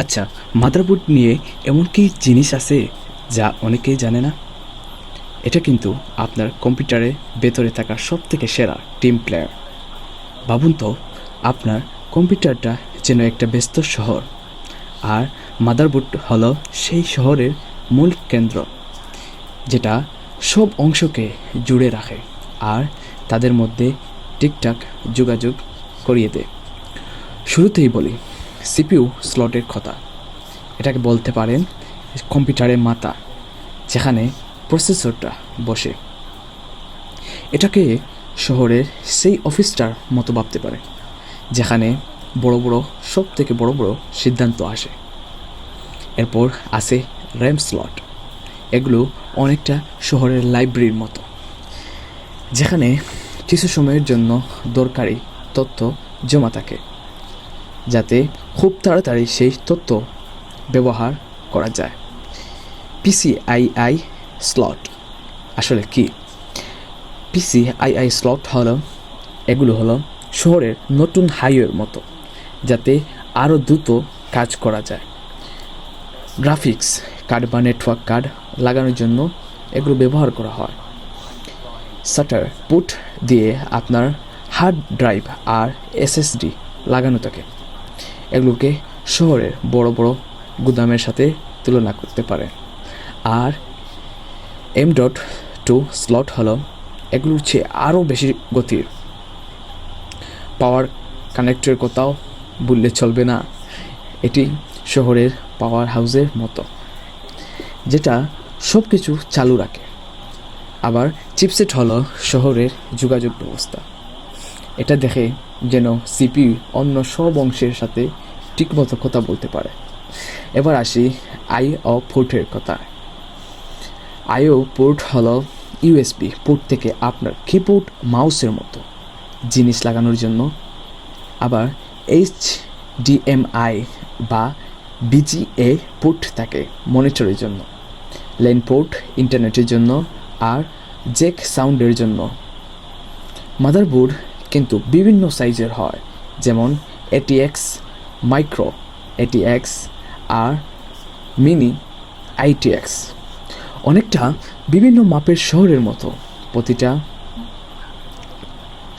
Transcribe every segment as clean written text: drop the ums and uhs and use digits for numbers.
আচ্ছা, মাদারবোর্ড নিয়ে এমন কি জিনিস আছে যা অনেকেই জানে না? এটা কিন্তু আপনার কম্পিউটারের ভেতরে থাকা সবথেকে সেরা টিম প্লেয়ার। ভাবুন তো, আপনার কম্পিউটারটা যেন একটা ব্যস্ত শহর, আর মাদারবোর্ড হলো সেই শহরের মূল কেন্দ্র, যেটা সব অংশকে জুড়ে রাখে আর তাদের মধ্যে ঠিকঠাক যোগাযোগ করিয়ে দেয়। শুরুতেই বলি সিপিইউ স্লটের কথা। এটাকে বলতে পারেন কম্পিউটারের মাথা, যেখানে প্রসেসরটা বসে। এটাকে শহরের সেই অফিসটার মতো ভাবতে পারে, যেখানে সব থেকে বড় বড় সিদ্ধান্ত আসে। এরপর আছে র্যাম স্লট। এগুলো অনেকটা শহরের লাইব্রেরির মতো, যেখানে কিছু সময়ের জন্য দরকারি তথ্য জমা থাকে, যাতে খুব তাড়াতাড়ি সেই তথ্য ব্যবহার করা যায়। পিসিআইআই স্লট আসলে কি? পিসিআইআই স্লট এগুলো হলো শহরের নতুন হাইওয়ের মতো, যাতে আরও দ্রুত কাজ করা যায়। গ্রাফিক্স কার্ড বা নেটওয়ার্ক কার্ড লাগানোর জন্য এগুলো ব্যবহার করা হয়। সাটার পুট দিয়ে আপনার হার্ড ড্রাইভ আর এসএসডি লাগানো থাকে। এগুলোকে শহরের বড় বড় গুদামের সাথে তুলনা করতে পারে। আর M.2 স্লট এগুলোর চেয়ে আরও বেশি গতির। পাওয়ার কানেক্টরের কথাও বললে চলবে না। এটি শহরের পাওয়ার হাউসের মতো, যেটা সব কিছু চালু রাখে। আবার চিপসেট শহরের যোগাযোগ ব্যবস্থা। এটা দেখে যেন সিপিইউ অন্য সব অংশের সাথে ঠিকমতো কথা বলতে পারে। এবার আসি আইও পোর্টের কথা। আইও পোর্ট ইউএসবি পোর্ট থেকে আপনার কিবোর্ড মাউসের মতো জিনিস লাগানোর জন্য। আবার HDMI বা BGA পোর্ট থাকে মনিটরের জন্য। ল্যান পোর্ট ইন্টারনেটের জন্য, আর জ্যাক সাউন্ডের জন্য। মাদারবোর্ড কিন্তু বিভিন্ন সাইজের হয়, যেমন ATX, মাইক্রো ATX আর মিনি ITX। অনেকটা বিভিন্ন মাপের শহরের মতো, প্রতিটা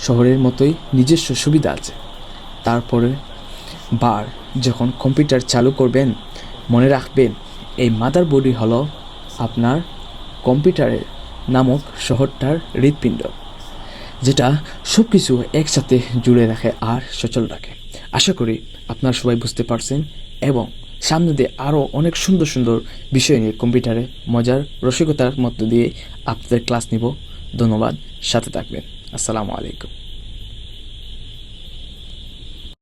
শহরের মতোই নিজস্ব সুবিধা আছে। তারপরে যখন কম্পিউটার চালু করবেন, মনে রাখবেন এই মাদারবোর্ডই আপনার কম্পিউটারের নামক শহরটার হৃৎপিণ্ড, যেটা সব কিছু একসাথে জুড়ে রাখে আর সচল রাখে। আশা করি আপনারা সবাই বুঝতে পারছেন, এবং সামনে দিয়ে আরও অনেক সুন্দর সুন্দর বিষয় নিয়ে কম্পিউটারে মজার রসিকতার মধ্য দিয়ে আপনাদের ক্লাস নিব। ধন্যবাদ, সাথে থাকবেন। আসসালামু আলাইকুম।